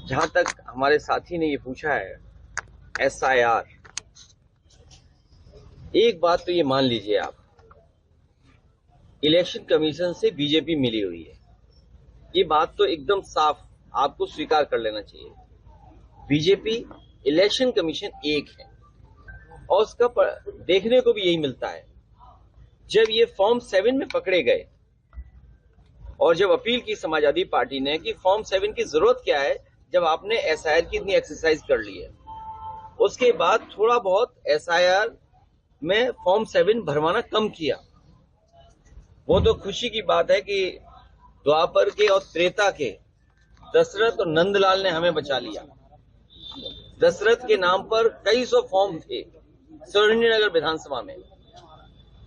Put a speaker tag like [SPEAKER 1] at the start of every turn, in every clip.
[SPEAKER 1] जहां तक हमारे साथी ने ये पूछा है SIR, एक बात तो ये मान लीजिए आप, इलेक्शन कमीशन से बीजेपी मिली हुई है। ये बात तो एकदम साफ आपको स्वीकार कर लेना चाहिए। बीजेपी इलेक्शन कमीशन एक है और उसका देखने को भी यही मिलता है। जब ये फॉर्म 7 में पकड़े गए और जब अपील की समाजवादी पार्टी ने कि फॉर्म 7 की जरूरत क्या है जब आपने SIR की इतनी एक्सरसाइज कर ली है, उसके बाद थोड़ा बहुत SIR में फॉर्म 7 भरवाना कम किया। वो तो खुशी की बात है कि द्वापर के और त्रेता के दशरथ और नंदलाल ने हमें बचा लिया। दशरथ के नाम पर कई सौ फॉर्म थे सुरेंद्रनगर विधानसभा में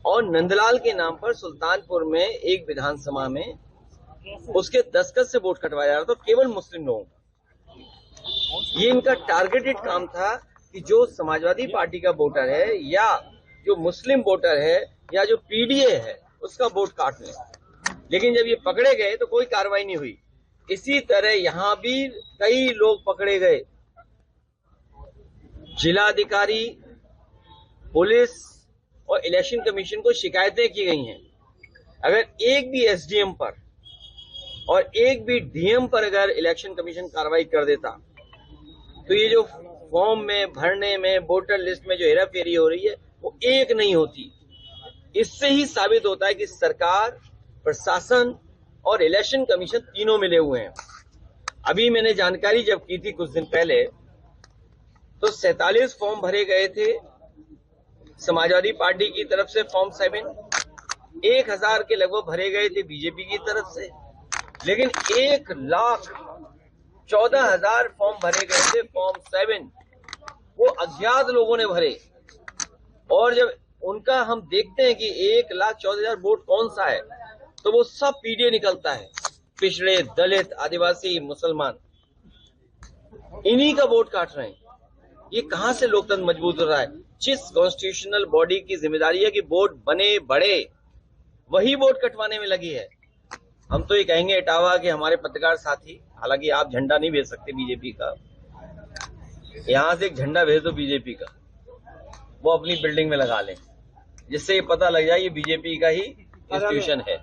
[SPEAKER 1] और नंदलाल के नाम पर सुल्तानपुर में एक विधानसभा में उसके दस्तखत से वोट कटवाया जा रहा था, केवल मुस्लिम लोगों का। ये इनका टारगेटेड काम था कि जो समाजवादी पार्टी का वोटर है या जो मुस्लिम वोटर है या जो PDA है उसका वोट काट लें। लेकिन जब ये पकड़े गए तो कोई कार्रवाई नहीं हुई। इसी तरह यहां भी कई लोग पकड़े गए। जिलाधिकारी, पुलिस और इलेक्शन कमीशन को शिकायतें की गई हैं। अगर एक भी SDM पर और एक भी DM पर अगर इलेक्शन कमीशन कार्रवाई कर देता तो ये जो फॉर्म में भरने में वोटर लिस्ट में जो हेराफेरी हो रही है वो एक नहीं होती। इससे ही साबित होता है कि सरकार, प्रशासन और इलेक्शन कमीशन तीनों मिले हुए हैं। अभी मैंने जानकारी जब की थी कुछ दिन पहले तो 47 फॉर्म भरे गए थे समाजवादी पार्टी की तरफ से फॉर्म 7, 1000 के लगभग भरे गए थे बीजेपी की तरफ से, लेकिन 1,14,000 फॉर्म भरे गए थे फॉर्म 7 वो अज्ञात लोगों ने भरे। और जब उनका हम देखते हैं कि 1,14,000 वोट कौन सा है तो वो सब PDA निकलता है, पिछड़े, दलित, आदिवासी, मुसलमान, इन्हीं का वोट काट रहे हैं। ये कहां से लोकतंत्र मजबूत हो रहा है? जिस कॉन्स्टिट्यूशनल बॉडी की जिम्मेदारी है कि वोट बने बढ़े, वही वोट कटवाने में लगी है। हम तो ये कहेंगे इटावा के हमारे पत्रकार साथी, हालांकि आप झंडा नहीं भेज सकते बीजेपी का, यहां से एक झंडा भेज दो बीजेपी का, वो अपनी बिल्डिंग में लगा लें, जिससे ये पता लग जाए ये बीजेपी का ही इंस्टीट्यूशन है।